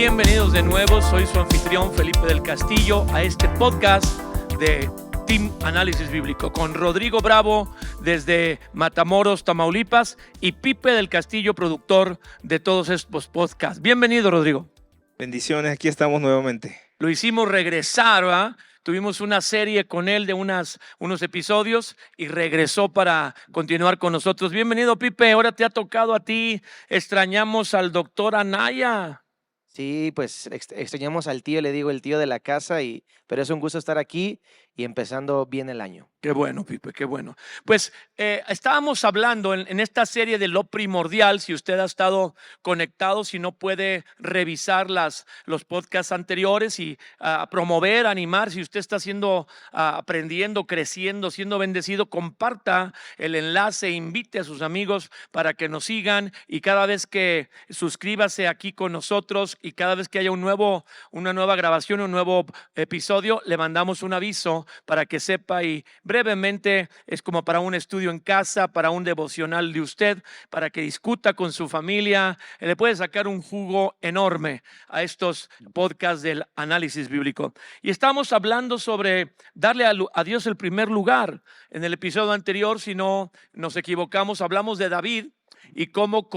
Bienvenidos de nuevo, soy su anfitrión Felipe del Castillo a este podcast de Team Análisis Bíblico con Rodrigo Bravo desde Matamoros, Tamaulipas y Pipe del Castillo, productor de todos estos podcasts. Bienvenido, Rodrigo. Bendiciones, aquí estamos nuevamente. Lo hicimos regresar, ¿verdad? Tuvimos una serie con él de unos episodios y regresó para continuar con nosotros. Bienvenido, Pipe, ahora te ha tocado a ti. Extrañamos al doctor Anaya. Sí, pues extrañamos al tío, le digo el tío de la casa, pero es un gusto estar aquí y empezando bien el año. Qué bueno, Pipe, qué bueno. Pues estábamos hablando en esta serie de lo primordial. Si usted ha estado conectado, si no puede revisar los podcasts anteriores y promover, animar. Si usted está aprendiendo, creciendo, siendo bendecido, comparta el enlace, invite a sus amigos para que nos sigan y cada vez que suscríbase aquí con nosotros y cada vez que haya una nueva grabación, un nuevo episodio, le mandamos un aviso para que sepa y brevemente es como para un estudio en casa, para un devocional de usted, para que discuta con su familia. Le puede sacar un jugo enorme a estos podcasts del análisis bíblico. Y estamos hablando sobre darle a Dios el primer lugar. En el episodio anterior, si no nos equivocamos, hablamos de David y cómo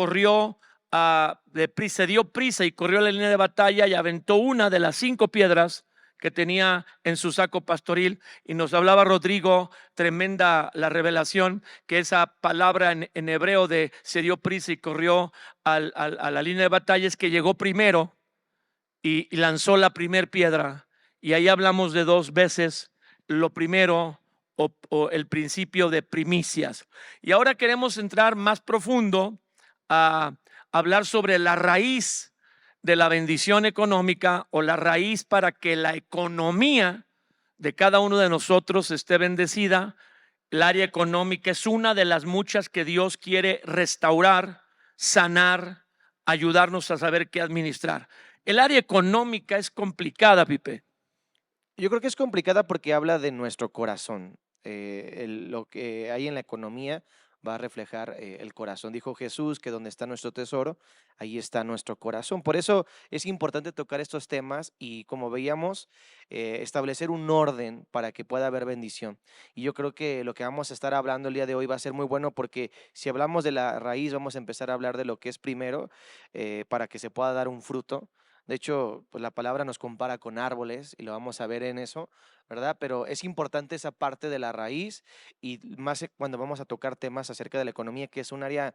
se dio prisa y corrió a la línea de batalla y aventó una de las 5 piedras que tenía en su saco pastoril, y nos hablaba Rodrigo, tremenda la revelación, que esa palabra en hebreo de se dio prisa y corrió a la línea de batalla es que llegó primero y lanzó la primer piedra. Y ahí hablamos de 2 veces lo primero o el principio de primicias. Y ahora queremos entrar más profundo a hablar sobre la raíz de la bendición económica o la raíz para que la economía de cada uno de nosotros esté bendecida. El área económica es una de las muchas que Dios quiere restaurar, sanar, ayudarnos a saber qué administrar. El área económica es complicada, Pipe. Yo creo que es complicada porque habla de nuestro corazón. Lo que hay en la economía va a reflejar el corazón. Dijo Jesús que donde está nuestro tesoro, ahí está nuestro corazón. Por eso es importante tocar estos temas y, como veíamos, establecer un orden para que pueda haber bendición. Y yo creo que lo que vamos a estar hablando el día de hoy va a ser muy bueno, porque si hablamos de la raíz, vamos a empezar a hablar de lo que es primero para que se pueda dar un fruto. De hecho, pues la palabra nos compara con árboles y lo vamos a ver en eso, ¿verdad? Pero es importante esa parte de la raíz, y más cuando vamos a tocar temas acerca de la economía, que es un área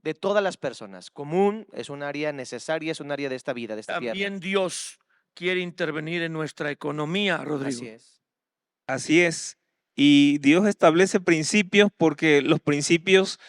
de todas las personas, común, es un área necesaria, es un área de esta vida, de esta tierra. También Dios quiere intervenir en nuestra economía, Rodrigo. Así es. Así es. Y Dios establece principios porque los principios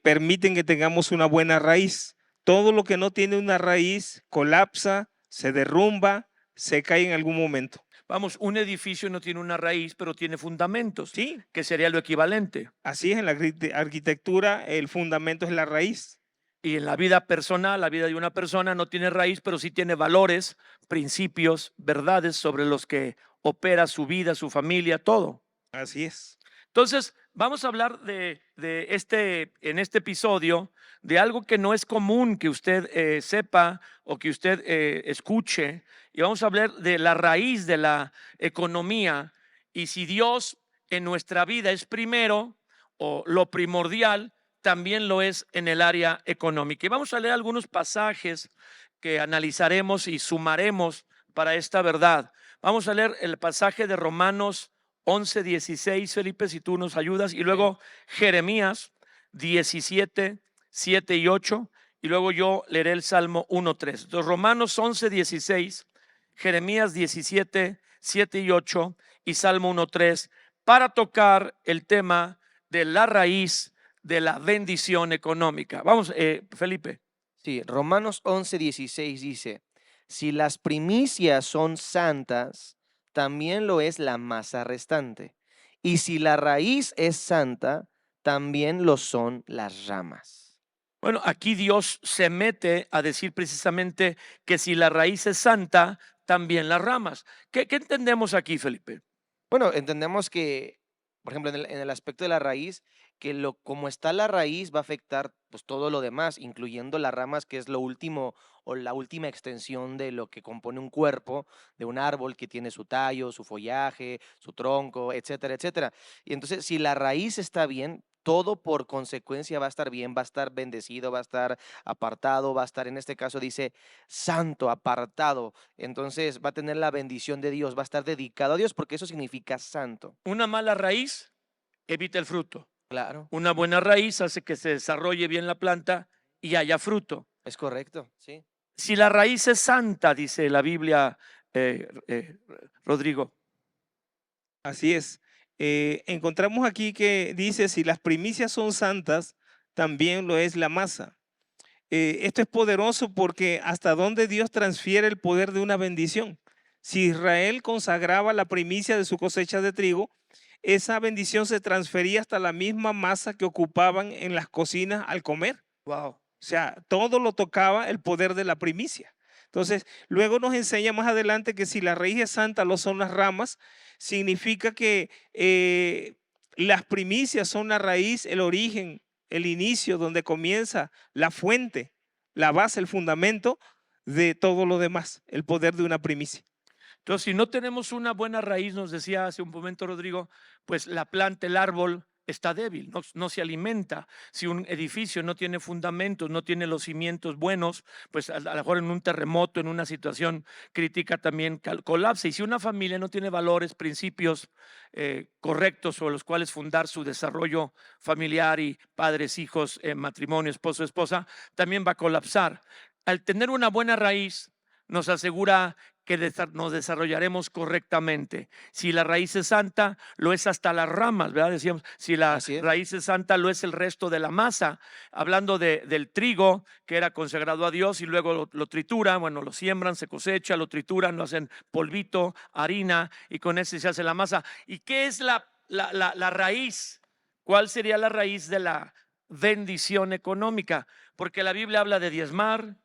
permiten que tengamos una buena raíz. Todo lo que no tiene una raíz colapsa, se derrumba, se cae en algún momento. Vamos, un edificio no tiene una raíz, pero tiene fundamentos, Sí, que sería lo equivalente. así es. En la arquitectura el fundamento es la raíz. Y en la vida personal, la vida de una persona no tiene raíz, pero sí tiene valores, principios, verdades sobre los que opera su vida, su familia, todo. Así es. Entonces, vamos a hablar en este episodio de algo que no es común que usted sepa o que usted escuche. Y vamos a hablar de la raíz de la economía. Y si Dios en nuestra vida es primero o lo primordial, también lo es en el área económica. Y vamos a leer algunos pasajes que analizaremos y sumaremos para esta verdad. Vamos a leer el pasaje de Romanos 11:16, Felipe, si tú nos ayudas, y luego Jeremías 17, 7 y 8, y luego yo leeré el Salmo 1:3. Entonces, Romanos 11:16, Jeremías 17, 7 y 8 y Salmo 1:3, para tocar el tema de la raíz de la bendición económica. Vamos, Felipe. Sí, Romanos 11:16 dice: si las primicias son santas, también lo es la masa restante. Y si la raíz es santa, también lo son las ramas. Bueno, aquí Dios se mete a decir precisamente que si la raíz es santa, también las ramas. ¿Qué entendemos aquí, Felipe? Bueno, entendemos que por ejemplo, en el aspecto de la raíz, que como está la raíz va a afectar pues todo lo demás, incluyendo las ramas, que es lo último o la última extensión de lo que compone un cuerpo de un árbol que tiene su tallo, su follaje, su tronco, etcétera, etcétera. Y entonces, si la raíz está bien, todo por consecuencia va a estar bien, va a estar bendecido, va a estar apartado, va a estar, en este caso dice, santo, apartado. Entonces va a tener la bendición de Dios, va a estar dedicado a Dios, porque eso significa santo. Una mala raíz evita el fruto. Claro, Una buena raíz hace que se desarrolle bien la planta y haya fruto. es correcto, sí. Si la raíz es santa, dice la Biblia, Rodrigo. Así es. Encontramos aquí que dice, si las primicias son santas, también lo es la masa. Esto es poderoso porque hasta dónde Dios transfiere el poder de una bendición. Si Israel consagraba la primicia de su cosecha de trigo, esa bendición se transfería hasta la misma masa que ocupaban en las cocinas al comer. Wow. O sea, todo lo tocaba el poder de la primicia. Entonces, luego nos enseña más adelante que si la raíz es santa, lo son las ramas, significa que las primicias son la raíz, el origen, el inicio, donde comienza la fuente, la base, el fundamento de todo lo demás, el poder de una primicia. Entonces, si no tenemos una buena raíz, nos decía hace un momento Rodrigo, pues la planta, el árbol está débil, no se alimenta. Si un edificio no tiene fundamentos, no tiene los cimientos buenos, pues a lo mejor en un terremoto, en una situación crítica también colapsa. Y si una familia no tiene valores, principios correctos sobre los cuales fundar su desarrollo familiar y padres, hijos, matrimonio, esposo, esposa, también va a colapsar. Al tener una buena raíz, nos asegura que nos desarrollaremos correctamente. Si la raíz es santa, lo es hasta las ramas, ¿verdad? Decíamos, si la raíz es santa, lo es el resto de la masa. Hablando del trigo, que era consagrado a Dios y luego lo trituran, bueno, lo siembran, se cosecha, lo trituran, lo hacen polvito, harina y con ese se hace la masa. ¿Y qué es la raíz? ¿Cuál sería la raíz de la bendición económica? Porque la Biblia habla de diezmar,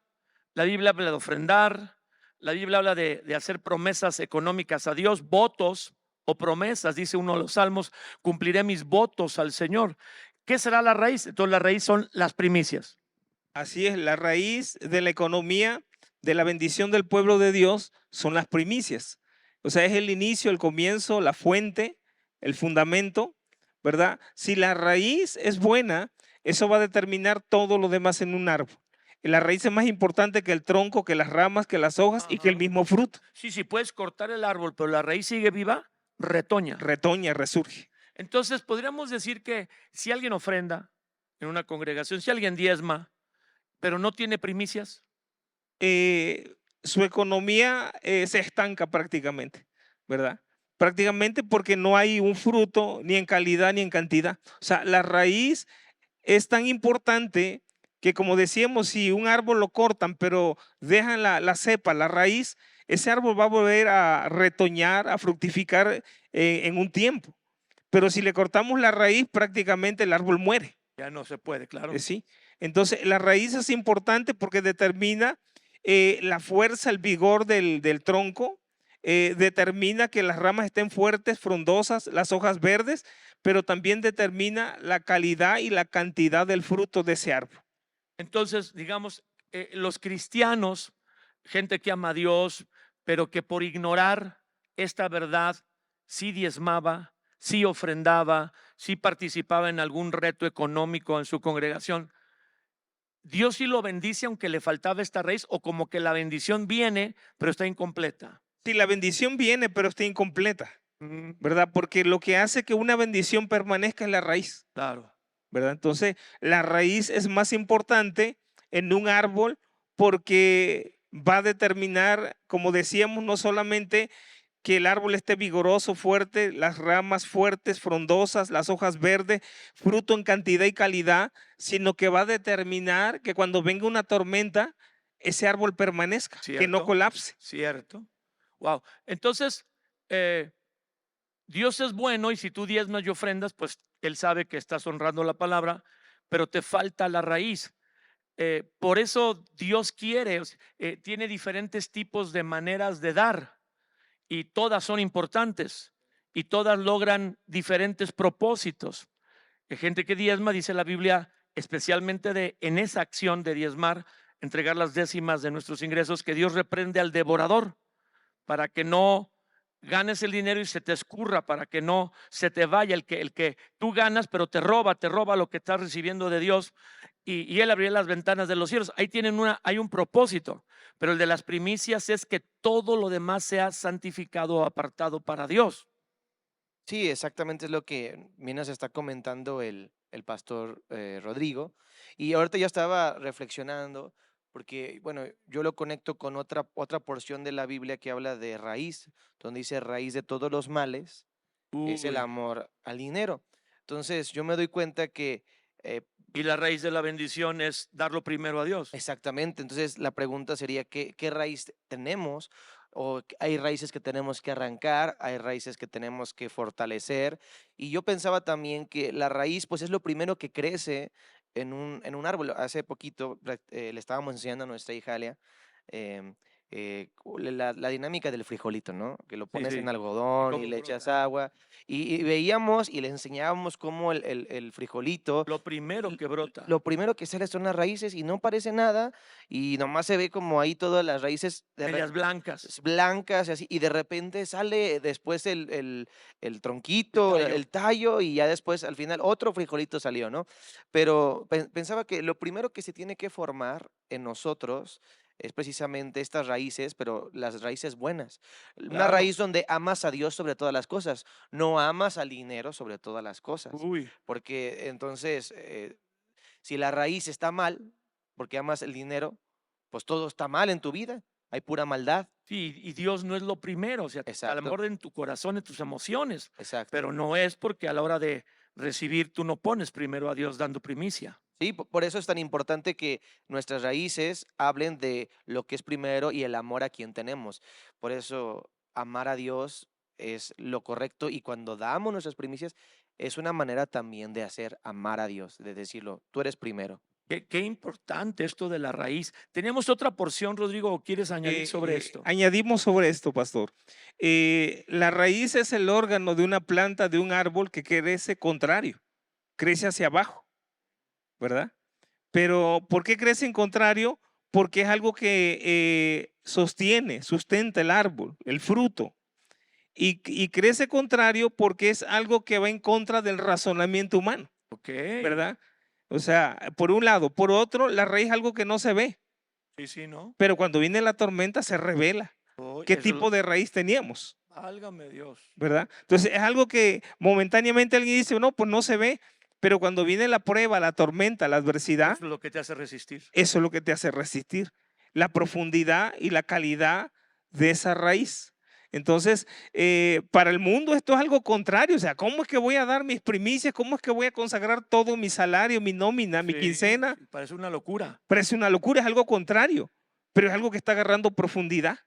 la Biblia habla de ofrendar, la Biblia habla de hacer promesas económicas a Dios, votos o promesas, dice uno de los salmos, cumpliré mis votos al Señor. ¿Qué será la raíz? Entonces la raíz son las primicias. Así es, la raíz de la economía, de la bendición del pueblo de Dios, son las primicias. O sea, es el inicio, el comienzo, la fuente, el fundamento, ¿verdad? Si la raíz es buena, eso va a determinar todo lo demás en un árbol. La raíz es más importante que el tronco, que las ramas, que las hojas y que el mismo fruto. Sí, puedes cortar el árbol, pero la raíz sigue viva, retoña. Retoña, resurge. Entonces, podríamos decir que si alguien ofrenda en una congregación, si alguien diezma, pero no tiene primicias, su economía se estanca prácticamente, ¿verdad? Prácticamente porque no hay un fruto ni en calidad ni en cantidad. O sea, la raíz es tan importante que, como decíamos, si un árbol lo cortan, pero dejan la cepa, la raíz, ese árbol va a volver a retoñar, a fructificar en un tiempo. Pero si le cortamos la raíz, prácticamente el árbol muere. ya no se puede, claro. ¿Sí? Entonces, la raíz es importante porque determina la fuerza, el vigor del tronco, determina que las ramas estén fuertes, frondosas, las hojas verdes, pero también determina la calidad y la cantidad del fruto de ese árbol. Entonces, digamos, los cristianos, gente que ama a Dios, pero que por ignorar esta verdad, sí diezmaba, sí ofrendaba, sí participaba en algún reto económico en su congregación. Dios sí lo bendice aunque le faltaba esta raíz, o como que la bendición viene, pero está incompleta. Sí, la bendición viene, pero está incompleta, ¿verdad? Porque lo que hace que una bendición permanezca es la raíz. Claro. ¿Verdad? Entonces, la raíz es más importante en un árbol porque va a determinar, como decíamos, no solamente que el árbol esté vigoroso, fuerte, las ramas fuertes, frondosas, las hojas verdes, fruto en cantidad y calidad, sino que va a determinar que cuando venga una tormenta, ese árbol permanezca, que no colapse. Cierto. Wow. Entonces, Dios es bueno y si tú diezmas y ofrendas, pues Él sabe que estás honrando la palabra, pero te falta la raíz. Por eso Dios quiere, tiene diferentes tipos de maneras de dar y todas son importantes. y todas logran diferentes propósitos. Hay gente que diezma, dice la Biblia, especialmente en esa acción de diezmar, entregar las décimas de nuestros ingresos, que Dios reprende al devorador para que no ganes el dinero y se te escurra, para que no se te vaya el que tú ganas, pero te roba lo que estás recibiendo de Dios, y Él abrió las ventanas de los cielos. Ahí hay un propósito, pero el de las primicias es que todo lo demás sea santificado o apartado para Dios. Sí, exactamente es lo que bien nos está comentando el pastor Rodrigo. Y ahorita yo estaba reflexionando, porque, bueno, yo lo conecto con otra porción de la Biblia que habla de raíz, donde dice raíz de todos los males es el Uy, amor al dinero. Entonces, yo me doy cuenta que eh, y la raíz de la bendición es darlo primero a Dios. exactamente, entonces la pregunta sería, ¿qué raíz tenemos? O hay raíces que tenemos que arrancar, hay raíces que tenemos que fortalecer. Y yo pensaba también que la raíz, pues es lo primero que crece en un árbol. Hace poquito le estábamos enseñando a nuestra hija Alia em, la dinámica del frijolito, ¿no? Que lo Sí, pones en sí. Y algodón y cómo le echas brota. agua. Y veíamos y le enseñábamos cómo el frijolito Lo primero l- que brota. lo primero que sale son las raíces y no parece nada y nomás se ve como ahí todas las raíces Medias blancas, blancas y así, y de repente sale después el el tronquito, tallo. el tallo y ya después al final otro frijolito salió, ¿no? Pero pensaba que lo primero que se tiene que formar en nosotros es precisamente estas raíces, pero las raíces buenas. Una Claro. raíz donde amas a Dios sobre todas las cosas, no amas al dinero sobre todas las cosas, Uy. porque entonces si la raíz está mal, porque amas el dinero, pues todo está mal en tu vida. Hay pura maldad. Sí, y Dios no es lo primero, o sea, a lo Exacto, mejor en tu corazón, en tus emociones, exacto. pero no es porque a la hora de recibir tú no pones primero a Dios dando primicia. Sí, por eso es tan importante que nuestras raíces hablen de lo que es primero y el amor a quien tenemos. Por eso amar a Dios es lo correcto y cuando damos nuestras primicias es una manera también de hacer amar a Dios, de decirlo, tú eres primero. Qué importante esto de la raíz. Tenemos otra porción, Rodrigo, ¿o quieres añadir sobre esto? Añadimos sobre esto, pastor. La raíz es el órgano de una planta, de un árbol que crece contrario, crece hacia abajo, ¿verdad? Pero ¿por qué crece en contrario? Porque es algo que sostiene, sustenta el árbol, el fruto. Y crece contrario porque es algo que va en contra del razonamiento humano, Ok. ¿verdad? O sea, por un lado. Por otro, la raíz es algo que no se ve, Sí, sí, ¿no? pero cuando viene la tormenta se revela Oh, qué tipo de raíz teníamos, válgame Dios. ¿verdad? Entonces es algo que momentáneamente alguien dice, no, pues no se ve, pero cuando viene la prueba, la tormenta, la adversidad, Eso es lo que te hace resistir. eso es lo que te hace resistir, la profundidad y la calidad de esa raíz. Entonces, para el mundo esto es algo contrario, o sea, ¿cómo es que voy a dar mis primicias? ¿Cómo es que voy a consagrar todo mi salario, mi nómina, mi Sí, quincena? sí, parece una locura. Parece una locura, es algo contrario, pero es algo que está agarrando profundidad.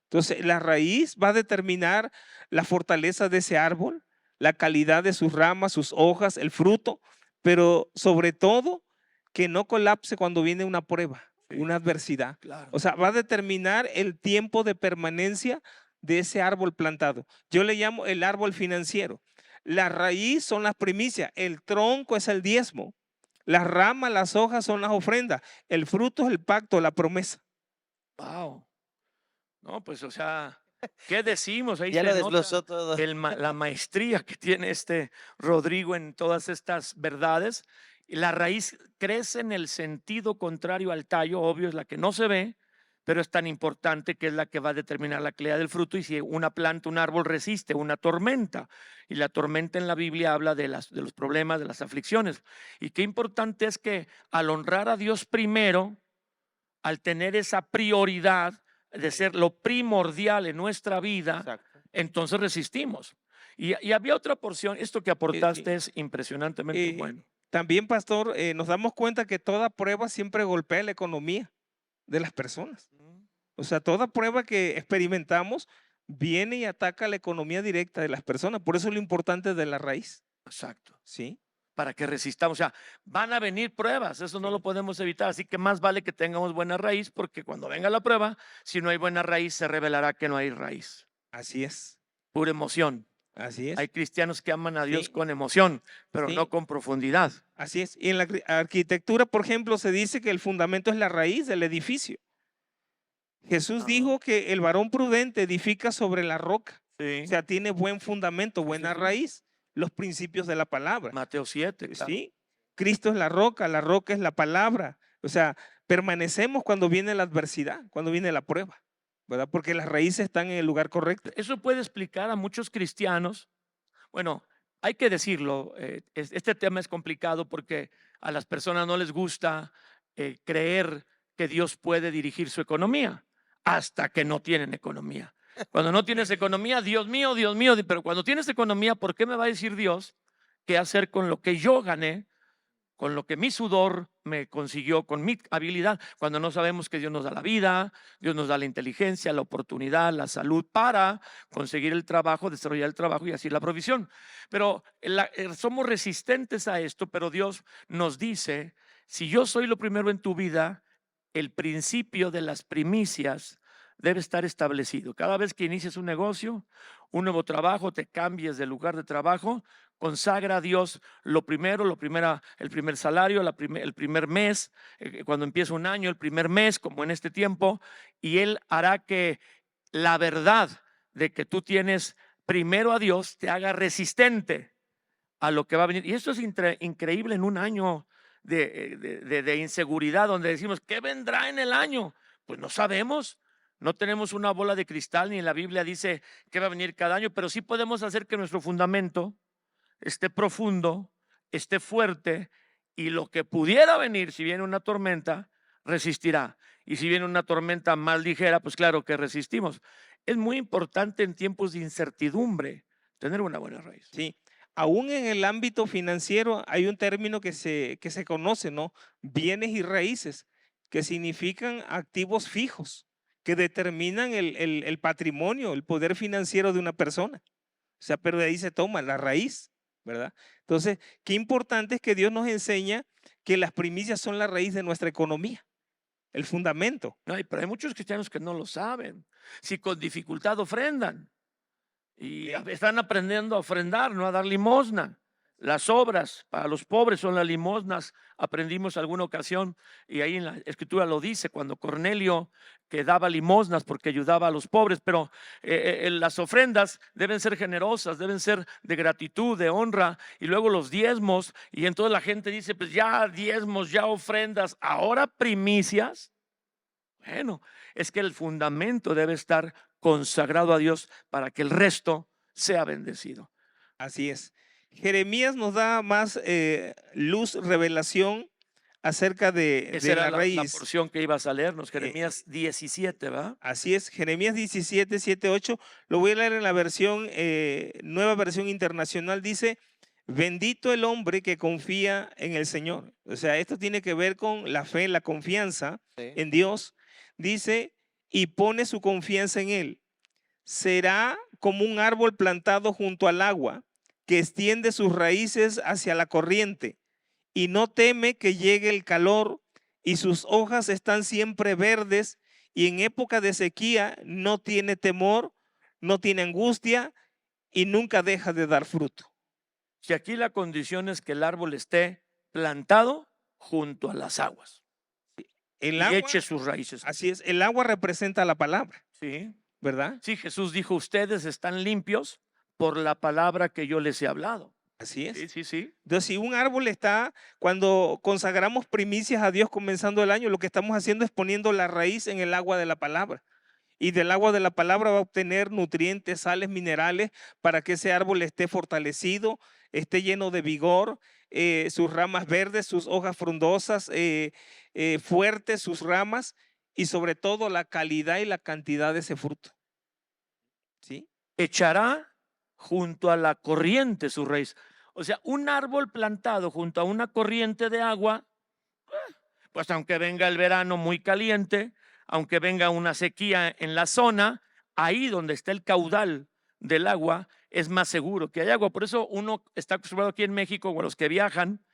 Entonces, la raíz va a determinar la fortaleza de ese árbol, la calidad de sus ramas, sus hojas, el fruto, pero sobre todo que no colapse cuando viene una prueba, Sí, una adversidad. claro. O sea, va a determinar el tiempo de permanencia de ese árbol plantado. Yo le llamo el árbol financiero. La raíz son las primicias, el tronco es el diezmo, las ramas, las hojas son las ofrendas, el fruto es el pacto, la promesa. Wow. No, pues, o sea, ¿qué decimos? Ahí Ya se lo desglosó nota todo. la maestría que tiene este Rodrigo en todas estas verdades. Y la raíz crece en el sentido contrario al tallo, obvio, es la que no se ve, pero es tan importante que es la que va a determinar la calidad del fruto y si una planta, un árbol resiste una tormenta. Y la tormenta en la Biblia habla de los problemas, de las aflicciones. Y qué importante es que al honrar a Dios primero, al tener esa prioridad de ser lo primordial en nuestra vida, Exacto. entonces resistimos. Y había otra porción, esto que Eh, aportaste eh, es impresionantemente eh, bueno. También, pastor, nos damos cuenta que toda prueba siempre golpea la economía de las personas. O sea, toda prueba que experimentamos viene y ataca la economía directa de las personas. Por eso es lo importante de la raíz. Exacto. ¿Sí? Para que resistamos. O sea, van a venir pruebas, eso no lo Sí. podemos evitar. Así que más vale que tengamos buena raíz, porque cuando venga la prueba, si no hay buena raíz, se revelará que no hay raíz. Así es. Pura emoción. Así Hay es, cristianos que aman a Dios sí, con emoción, pero sí, no con profundidad. así es. Y en la arquitectura, por ejemplo, se dice que el fundamento es la raíz del edificio. Jesús Ah, dijo que el varón prudente edifica sobre la roca. O sí, sea, tiene buen fundamento, sí, sí, buena sí. raíz, los principios de la palabra. Mateo 7, claro. ¿Sí? Cristo es la roca es la palabra. O sea, permanecemos cuando viene la adversidad, cuando viene la prueba, ¿verdad? Porque las raíces están en el lugar correcto. Eso puede explicar a muchos cristianos. Bueno, hay que decirlo, este tema es complicado porque a las personas no les gusta creer que Dios puede dirigir su economía hasta que no tienen economía. Cuando no tienes economía, Dios mío, pero cuando tienes economía, ¿por qué me va a decir Dios qué hacer con lo que yo gané, con lo que mi sudor me consiguió, con mi habilidad, cuando no sabemos que Dios nos da la vida, Dios nos da la inteligencia, la oportunidad, la salud para conseguir el trabajo, desarrollar el trabajo y así la provisión? Pero somos resistentes a esto, pero Dios nos dice, si yo soy lo primero en tu vida, el principio de las primicias debe estar establecido. Cada vez que inicies un negocio, un nuevo trabajo, te cambies de lugar de trabajo, consagra a Dios lo primero, el primer salario, el primer mes, cuando empieza un año, el primer mes, como en este tiempo, y Él hará que la verdad de que tú tienes primero a Dios te haga resistente a lo que va a venir. Y esto es increíble en un año de inseguridad, donde decimos, ¿qué vendrá en el año? Pues no sabemos. No tenemos una bola de cristal, ni en la Biblia dice qué va a venir cada año, pero sí podemos hacer que nuestro fundamento esté profundo, esté fuerte, y lo que pudiera venir, si viene una tormenta, resistirá. Y si viene una tormenta más ligera, pues claro que resistimos. Es muy importante en tiempos de incertidumbre tener una buena raíz. ¿Sí? Aún en el ámbito financiero hay un término que se conoce, ¿no? Bienes y raíces, que significan activos fijos, que determinan el patrimonio, el poder financiero de una persona. O sea, pero de ahí se toma la raíz, ¿verdad? Entonces, qué importante es que Dios nos enseña que las primicias son la raíz de nuestra economía, el fundamento. No, pero hay muchos cristianos que no lo saben. Si con dificultad ofrendan y ¿Sí? están aprendiendo a ofrendar, no a dar limosna. Las obras para los pobres son las limosnas. Aprendimos alguna ocasión, y ahí en la escritura lo dice, cuando Cornelio, que daba limosnas porque ayudaba a los pobres, pero las ofrendas deben ser generosas, deben ser de gratitud, de honra, y luego los diezmos, y entonces la gente dice, pues ya diezmos, ya ofrendas, ahora primicias. Bueno, es que el fundamento debe estar consagrado a Dios para que el resto sea bendecido. Así es. Jeremías nos da más luz, revelación acerca Esa de era la la raíz. porción que ibas a leernos, Eh, Jeremías 17, ¿va? Así es, Jeremías 17, 7, 8. Lo voy a leer en la versión, nueva versión internacional. Dice, bendito el hombre que confía en el Señor. O sea, esto tiene que ver con la fe, la confianza Sí. en Dios. Dice, y pone su confianza en Él. Será como un árbol plantado junto al agua, que extiende sus raíces hacia la corriente y no teme que llegue el calor, y sus hojas están siempre verdes, y en época de sequía no tiene temor, no tiene angustia y nunca deja de dar fruto. Si aquí la condición es que el árbol esté plantado junto a las aguas El y agua, eche sus raíces. así es, el agua representa la palabra, Sí, ¿verdad? sí, Jesús dijo, ustedes están limpios por la palabra que yo les he hablado. Así Sí, es. sí, sí. Entonces, si un árbol está, cuando consagramos primicias a Dios comenzando el año, lo que estamos haciendo es poniendo la raíz en el agua de la palabra. Y del agua de la palabra va a obtener nutrientes, sales, minerales, para que ese árbol esté fortalecido, esté lleno de vigor, sus ramas verdes, sus hojas frondosas, fuertes sus ramas, y sobre todo la calidad y la cantidad de ese fruto. ¿Sí? Echará junto a la corriente su raíz. O sea, un árbol plantado junto a una corriente de agua, pues aunque venga el verano muy caliente, aunque venga una sequía en la zona, ahí donde está el caudal del agua es más seguro que hay agua. Por eso uno está acostumbrado aquí en México, o los que viajan,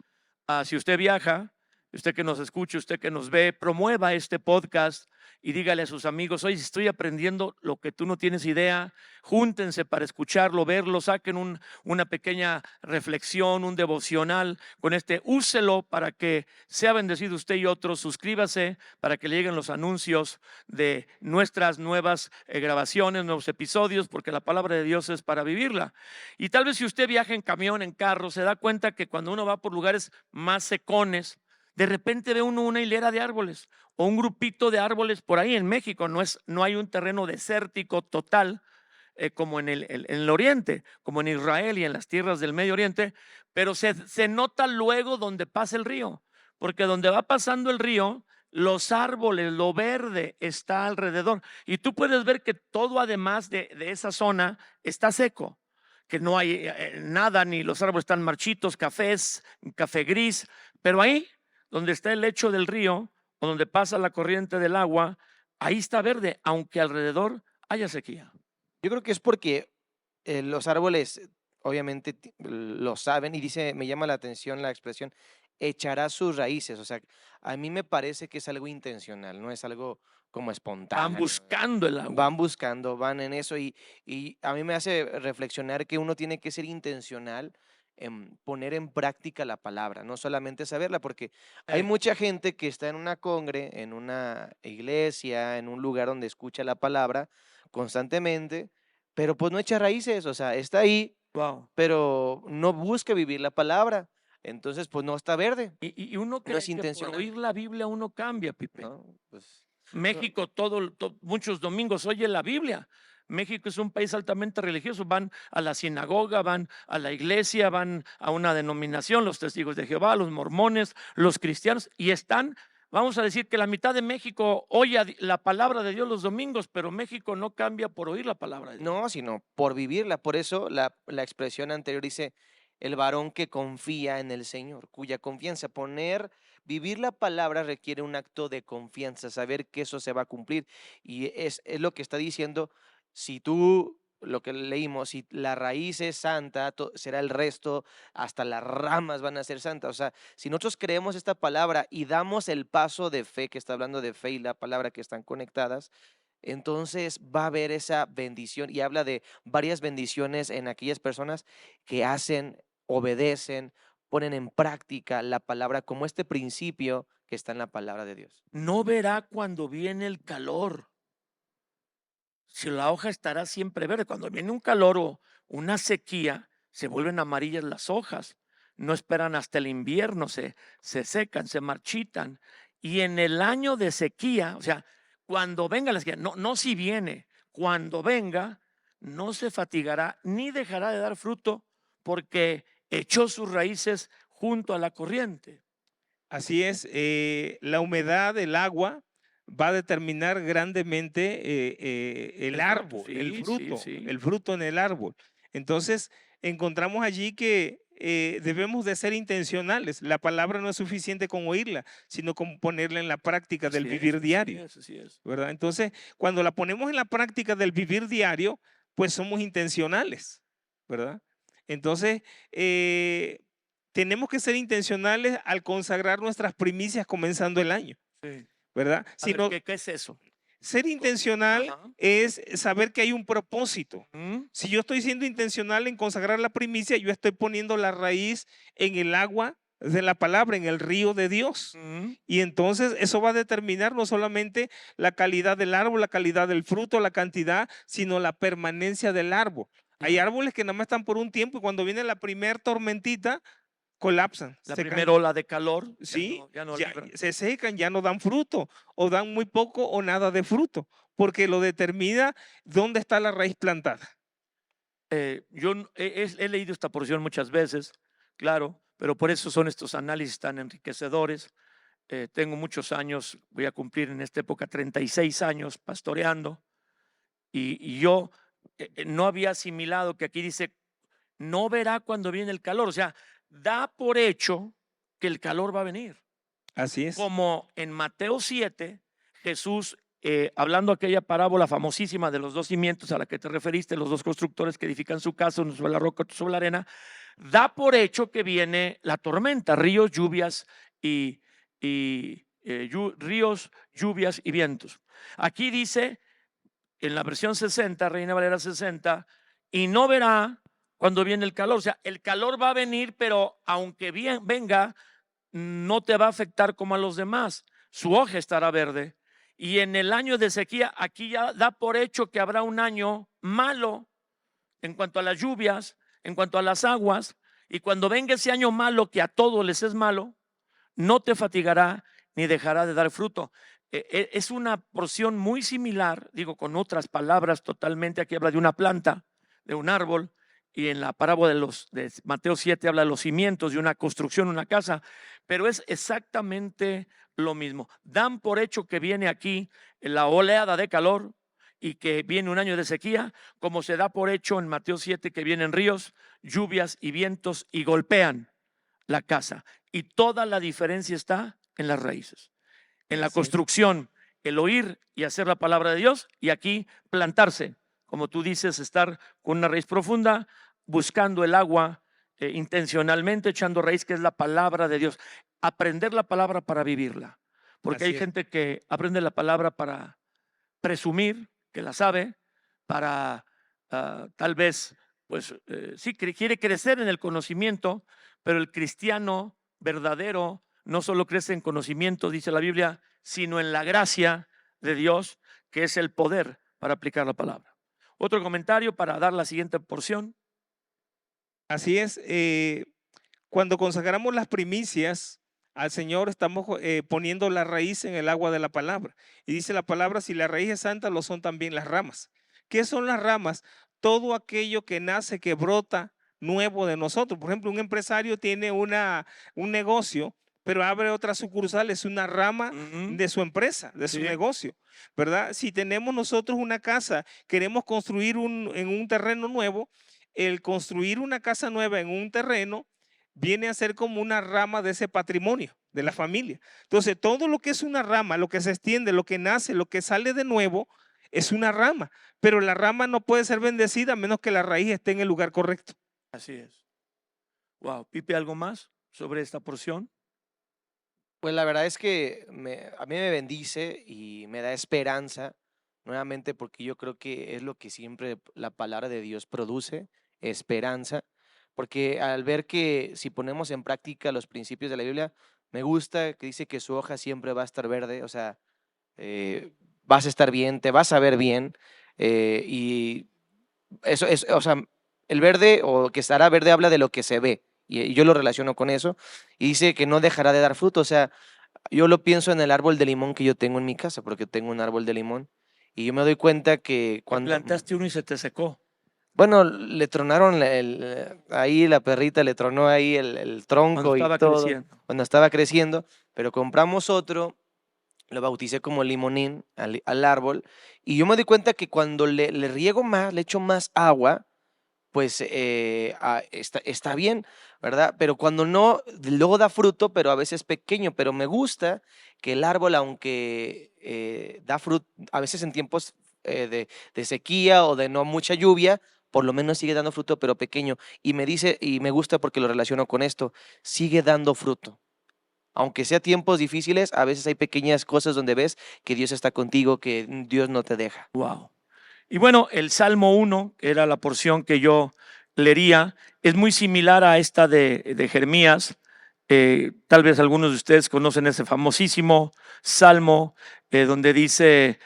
si usted viaja, usted que nos escuche, usted que nos ve, promueva este podcast y dígale a sus amigos, oye, estoy aprendiendo lo que tú no tienes idea, júntense para escucharlo, verlo, saquen una pequeña reflexión, un devocional con úselo para que sea bendecido usted y otros, suscríbase para que le lleguen los anuncios de nuestras nuevas grabaciones, nuevos episodios, porque la palabra de Dios es para vivirla. Y tal vez si usted viaja en camión, en carro, se da cuenta que cuando uno va por lugares más secones, de repente ve uno una hilera de árboles o un grupito de árboles por ahí en México. No hay un terreno desértico total como en el oriente, como en Israel y en las tierras del Medio Oriente, pero se nota luego donde pasa el río, porque donde va pasando el río, los árboles, lo verde está alrededor. Y tú puedes ver que todo además de esa zona está seco, que no hay nada, ni los árboles están marchitos, café gris, pero ahí donde está el lecho del río o donde pasa la corriente del agua, ahí está verde, aunque alrededor haya sequía. Yo creo que es porque los árboles obviamente lo saben y dice, me llama la atención la expresión, echará sus raíces. O sea, a mí me parece que es algo intencional, no es algo como espontáneo. Van buscando el agua. Van buscando, van en eso y a mí me hace reflexionar que uno tiene que ser intencional en poner en práctica la palabra, no solamente saberla, porque hay mucha gente que está en una congre, en una iglesia, en un lugar donde escucha la palabra constantemente, pero pues no echa raíces, o sea, está ahí, Wow. pero no busca vivir la palabra, entonces pues no está verde, Y uno no cree es que por intencional, oír la Biblia uno cambia, Pipe. ¿no? Pues, México, muchos domingos oye la Biblia. México es un país altamente religioso. Van a la sinagoga, van a la iglesia, van a una denominación, los testigos de Jehová, los mormones, los cristianos, y están, vamos a decir que la mitad de México oye la palabra de Dios los domingos, pero México no cambia por oír la palabra de Dios. no, sino por vivirla. Por eso la expresión anterior dice, el varón que confía en el Señor, cuya confianza, vivir la palabra requiere un acto de confianza, saber que eso se va a cumplir. Y es lo que está diciendo, si tú, lo que leímos, si la raíz es santa, será el resto, hasta las ramas van a ser santas. O sea, si nosotros creemos esta palabra y damos el paso de fe, que está hablando de fe y la palabra que están conectadas, entonces va a haber esa bendición y habla de varias bendiciones en aquellas personas que hacen, obedecen, ponen en práctica la palabra como este principio que está en la palabra de Dios. No verá cuando viene el calor. Si la hoja estará siempre verde, cuando viene un calor o una sequía, se vuelven amarillas las hojas. No esperan hasta el invierno, se secan, se marchitan. Y en el año de sequía, o sea, cuando venga la sequía, no si viene, cuando venga, no se fatigará ni dejará de dar fruto porque echó sus raíces junto a la corriente. Así es, la humedad del agua va a determinar grandemente el El fruto, árbol, sí, el sí, fruto, sí. el fruto en el árbol. Entonces, encontramos allí que debemos de ser intencionales. La palabra no es suficiente con oírla, sino con ponerla en la práctica del Así es, vivir así diario, es, así es. ¿verdad? Entonces, cuando la ponemos en la práctica del vivir diario, pues somos intencionales, ¿verdad? Entonces, tenemos que ser intencionales al consagrar nuestras primicias comenzando el año, Sí. ¿verdad? A ver, ¿qué es eso? Ser intencional Ajá. es saber que hay un propósito. ¿Mm? Si yo estoy siendo intencional en consagrar la primicia, yo estoy poniendo la raíz en el agua de la palabra, en el río de Dios. ¿Mm? Y entonces eso va a determinar no solamente la calidad del árbol, la calidad del fruto, la cantidad, sino la permanencia del árbol. Hay árboles que nada más están por un tiempo y cuando viene la primer tormentita, colapsan. La se primera caen. ola de calor, Sí, ya no ya libran. se secan, ya no dan fruto o dan muy poco o nada de fruto, porque lo determina dónde está la raíz plantada. Yo he leído esta porción muchas veces, claro, pero por eso son estos análisis tan enriquecedores. Tengo muchos años, voy a cumplir en esta época 36 años pastoreando y yo no había asimilado que aquí dice, no verá cuando viene el calor, o sea, da por hecho que el calor va a venir. Así es. Como en Mateo 7, Jesús, hablando aquella parábola famosísima de los dos cimientos a la que te referiste, los dos constructores que edifican su casa, uno sobre la roca, otro sobre la arena, da por hecho que viene la tormenta, ríos, lluvias y y ríos, lluvias y vientos. Aquí dice, en la versión 60, Reina Valera 60, y no verá cuando viene el calor. O sea, el calor va a venir, pero aunque venga, no te va a afectar como a los demás. Su hoja estará verde. Y en el año de sequía, aquí ya da por hecho que habrá un año malo en cuanto a las lluvias, en cuanto a las aguas. Y cuando venga ese año malo, que a todos les es malo, no te fatigará ni dejará de dar fruto. Es una porción muy similar, digo con otras palabras totalmente. Aquí habla de una planta, de un árbol, y en la parábola de Mateo 7 habla de los cimientos de una construcción, una casa, pero es exactamente lo mismo. Dan por hecho que viene aquí la oleada de calor y que viene un año de sequía, como se da por hecho en Mateo 7 que vienen ríos, lluvias y vientos y golpean la casa. Y toda la diferencia está en las raíces, en la construcción, el oír y hacer la palabra de Dios, y aquí plantarse, como tú dices, estar con una raíz profunda, buscando el agua intencionalmente, echando raíz, que es la palabra de Dios. Aprender la palabra para vivirla, porque hay gente que aprende la palabra para presumir que la sabe, para tal vez, pues sí, quiere crecer en el conocimiento, pero el cristiano verdadero no solo crece en conocimiento, dice la Biblia, sino en la gracia de Dios, que es el poder para aplicar la palabra. Otro comentario para dar la siguiente porción. Así es, cuando consagramos las primicias al Señor, estamos poniendo la raíz en el agua de la palabra. Y dice la palabra, si la raíz es santa, lo son también las ramas. ¿Qué son las ramas? Todo aquello que nace, que brota nuevo de nosotros. Por ejemplo, un empresario tiene un negocio, pero abre otra sucursal, es una rama de su empresa, de su negocio, ¿verdad? Si tenemos nosotros una casa, queremos construir en un terreno nuevo, el construir una casa nueva en un terreno viene a ser como una rama de ese patrimonio de la familia. Entonces, todo lo que es una rama, lo que se extiende, lo que nace, lo que sale de nuevo, es una rama. Pero la rama no puede ser bendecida a menos que la raíz esté en el lugar correcto. Así es. Wow, Pipe, ¿algo más sobre esta porción? Pues la verdad es que a mí me bendice y me da esperanza, nuevamente, porque yo creo que es lo que siempre la palabra de Dios produce, esperanza, porque al ver que si ponemos en práctica los principios de la Biblia, me gusta que dice que su hoja siempre va a estar verde, o sea, vas a estar bien, te vas a ver bien, y eso es, o sea, el verde o que estará verde habla de lo que se ve, y yo lo relaciono con eso, y dice que no dejará de dar fruto, o sea, yo lo pienso en el árbol de limón que yo tengo en mi casa, porque tengo un árbol de limón, y yo me doy cuenta que cuando plantaste uno y se te secó. bueno, le tronaron ahí la perrita, le tronó ahí el tronco y todo Creciendo. cuando estaba creciendo, pero compramos otro, lo bauticé como limonín al árbol, y yo me doy cuenta que cuando le riego más, le echo más agua, pues está bien, ¿verdad? Pero cuando no, luego da fruto, pero a veces pequeño, pero me gusta que el árbol, aunque da fruto, a veces en tiempos de sequía o de no mucha lluvia, por lo menos sigue dando fruto, pero pequeño. Y me gusta porque lo relaciono con esto, sigue dando fruto. Aunque sea tiempos difíciles, a veces hay pequeñas cosas donde ves que Dios está contigo, que Dios no te deja. Wow. Y bueno, el Salmo 1, que era la porción que yo leería, es muy similar a esta de Jeremías. Tal vez algunos de ustedes conocen ese famosísimo Salmo donde dice,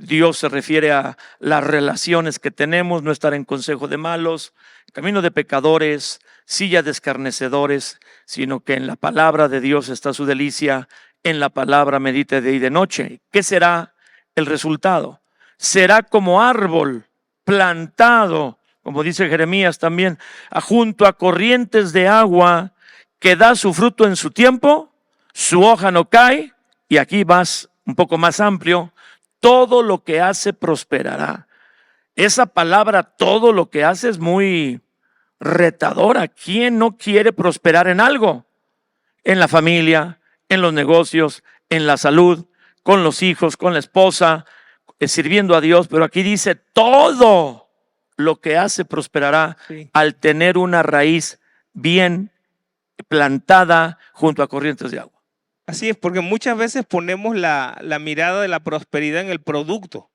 Dios se refiere a las relaciones que tenemos, no estar en consejo de malos, camino de pecadores, silla de escarnecedores, sino que en la palabra de Dios está su delicia, en la palabra medite de día y de noche. ¿Qué será el resultado? Será como árbol plantado, como dice Jeremías también, junto a corrientes de agua, que da su fruto en su tiempo, su hoja no cae, y aquí vas un poco más amplio, todo lo que hace prosperará. Esa palabra, todo lo que hace, es muy retadora. ¿Quién no quiere prosperar en algo? En la familia, en los negocios, en la salud, con los hijos, con la esposa, sirviendo a Dios. Pero aquí dice, todo lo que hace prosperará al tener una raíz bien plantada junto a corrientes de agua. Así es, porque muchas veces ponemos la mirada de la prosperidad en el producto,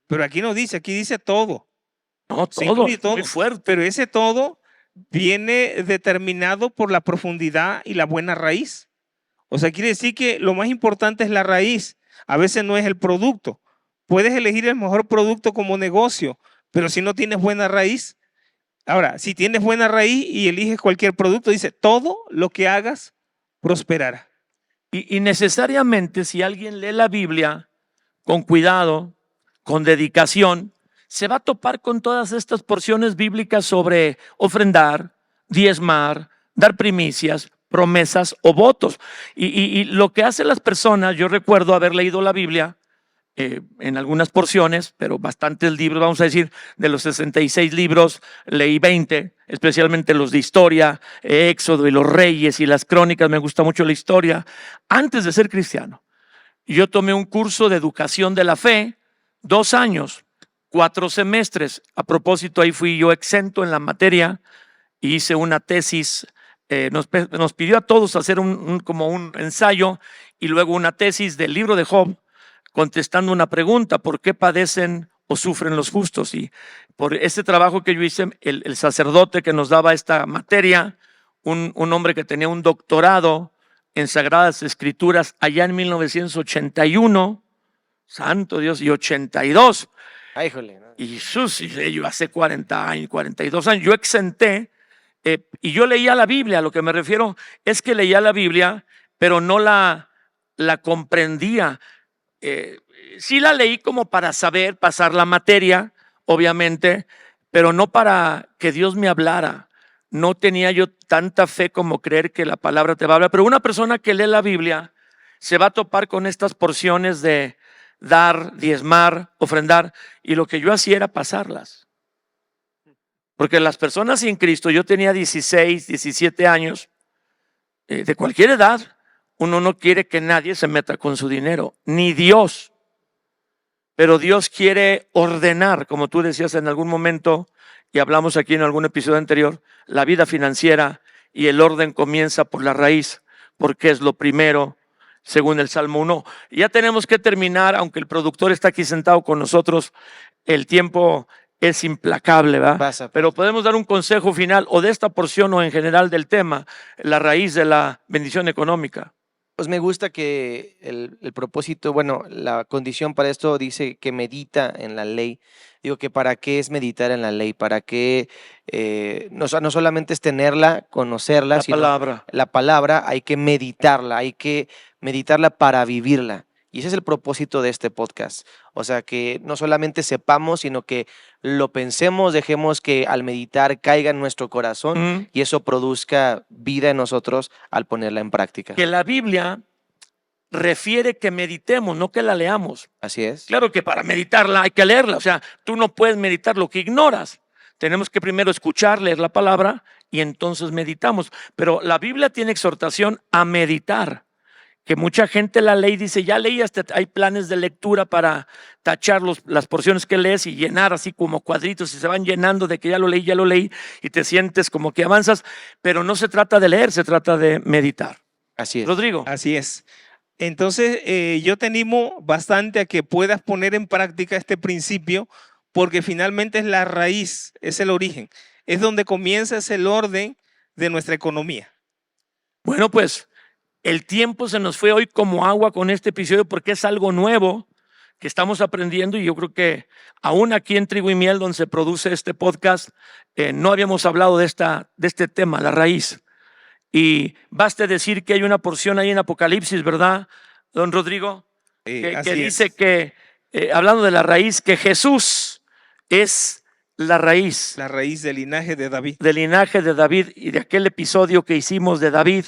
pero aquí no dice, aquí dice todo. No, Se todo, incluye todo, muy fuerte. pero ese todo viene determinado por la profundidad y la buena raíz. O sea, quiere decir que lo más importante es la raíz, a veces no es el producto. Puedes elegir el mejor producto como negocio, pero si no tienes buena raíz. Ahora, si tienes buena raíz y eliges cualquier producto, dice, todo lo que hagas prosperará. Y necesariamente si alguien lee la Biblia con cuidado, con dedicación, se va a topar con todas estas porciones bíblicas sobre ofrendar, diezmar, dar primicias, promesas o votos. Y lo que hacen las personas, yo recuerdo haber leído la Biblia en algunas porciones, pero bastantes libros, vamos a decir, de los 66 libros, leí 20, especialmente los de historia, Éxodo y los Reyes y las Crónicas, me gusta mucho la historia, antes de ser cristiano. Yo tomé un curso de educación de la fe, 2 años, 4 semestres. A propósito, ahí fui yo exento en la materia y hice una tesis. Nos pidió a todos hacer como un ensayo y luego una tesis del libro de Job, contestando una pregunta: ¿por qué padecen o sufren los justos? Y por ese trabajo que yo hice, el sacerdote que nos daba esta materia, un hombre que tenía un doctorado en Sagradas Escrituras allá en 1981, santo Dios, y 82. Ay, híjole, ¿no? Y yo hace 40 años, 42 años, yo exenté y yo leía la Biblia. Lo que me refiero es que leía la Biblia, pero no la comprendía. Sí la leí como para saber pasar la materia, obviamente, pero no para que Dios me hablara. No tenía yo tanta fe como creer que la palabra te va a hablar. Pero una persona que lee la Biblia se va a topar con estas porciones de dar, diezmar, ofrendar, y lo que yo hacía era pasarlas. Porque las personas sin Cristo, yo tenía 16, 17 años, de cualquier edad, uno no quiere que nadie se meta con su dinero, ni Dios. Pero Dios quiere ordenar, como tú decías en algún momento, y hablamos aquí en algún episodio anterior, la vida financiera, y el orden comienza por la raíz, porque es lo primero, según el Salmo 1. Ya tenemos que terminar, aunque el productor está aquí sentado con nosotros, el tiempo es implacable, ¿verdad? Pasa. Pero podemos dar un consejo final, o de esta porción o en general del tema, la raíz de la bendición económica. Pues me gusta que el propósito, bueno, la condición para esto dice que medita en la ley. Digo que para qué es meditar en la ley, para qué no solamente es tenerla, conocerla, La sino palabra. la palabra hay que meditarla para vivirla. Y ese es el propósito de este podcast. O sea, que no solamente sepamos, sino que lo pensemos, dejemos que al meditar caiga en nuestro corazón y eso produzca vida en nosotros al ponerla en práctica. Que la Biblia refiere que meditemos, no que la leamos. Así es. Claro que para meditarla hay que leerla. O sea, tú no puedes meditar lo que ignoras. Tenemos que primero escuchar, leer la palabra y entonces meditamos. Pero la Biblia tiene exhortación a meditar. Que mucha gente la lee y dice, ya leí, hasta hay planes de lectura para tachar las porciones que lees y llenar así como cuadritos y se van llenando de que ya lo leí y te sientes como que avanzas, pero no se trata de leer, se trata de meditar. Así es. Rodrigo. Así es. Entonces, yo te animo bastante a que puedas poner en práctica este principio, porque finalmente es la raíz, es el origen, es donde comienza, es el orden de nuestra economía. Bueno, pues el tiempo se nos fue hoy como agua con este episodio porque es algo nuevo que estamos aprendiendo y yo creo que aún aquí en Trigo y Miel, donde se produce este podcast, no habíamos hablado de este tema, la raíz. Y baste decir que hay una porción ahí en Apocalipsis, ¿verdad, don Rodrigo? Que dice que, hablando de la raíz, que Jesús es la raíz. La raíz del linaje de David. Del linaje de David y de aquel episodio que hicimos de David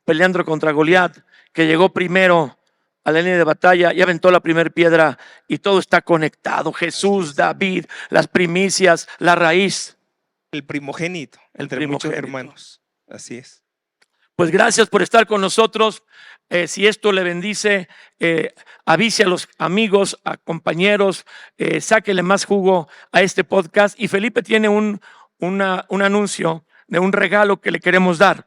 peleando contra Goliat, que llegó primero a la línea de batalla y aventó la primera piedra y todo está conectado. Jesús, David, las primicias, la raíz. El primogénito, entre muchos hermanos. Así es. Pues gracias por estar con nosotros. Si esto le bendice, avise a los amigos, a compañeros, sáquele más jugo a este podcast. Y Felipe tiene un anuncio de un regalo que le queremos dar.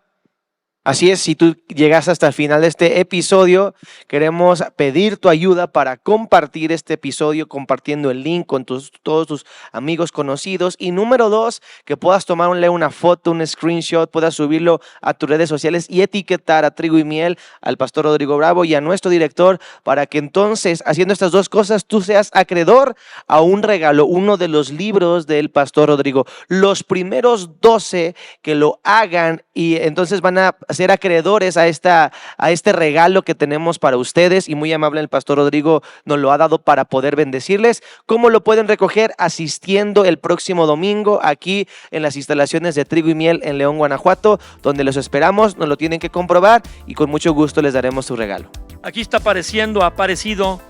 Así es, si tú llegas hasta el final de este episodio, queremos pedir tu ayuda para compartir este episodio, compartiendo el link con todos tus amigos conocidos. Y número 2, que puedas tomarle una foto, un screenshot, puedas subirlo a tus redes sociales y etiquetar a Trigo y Miel, al pastor Rodrigo Bravo y a nuestro director, para que entonces, haciendo estas dos cosas, tú seas acreedor a un regalo, uno de los libros del pastor Rodrigo. Los primeros 12 que lo hagan, y entonces van a ser acreedores a este regalo que tenemos para ustedes, y muy amable el pastor Rodrigo nos lo ha dado para poder bendecirles. ¿Cómo lo pueden recoger? Asistiendo el próximo domingo aquí en las instalaciones de Trigo y Miel en León, Guanajuato, donde los esperamos. Nos lo tienen que comprobar y con mucho gusto les daremos su regalo. Aquí está apareciendo, ha aparecido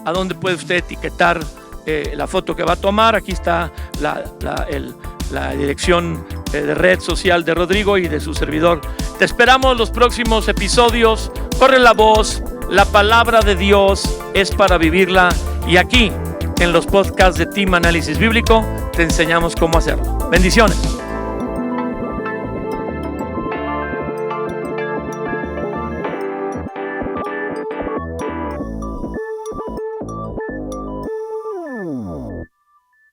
a dónde puede usted etiquetar la foto que va a tomar. Aquí está la dirección de red social de Rodrigo y de su servidor. Te esperamos los próximos episodios. Corre la voz, la palabra de Dios es para vivirla, y aquí en los podcasts de Team Análisis Bíblico te enseñamos cómo hacerlo. Bendiciones.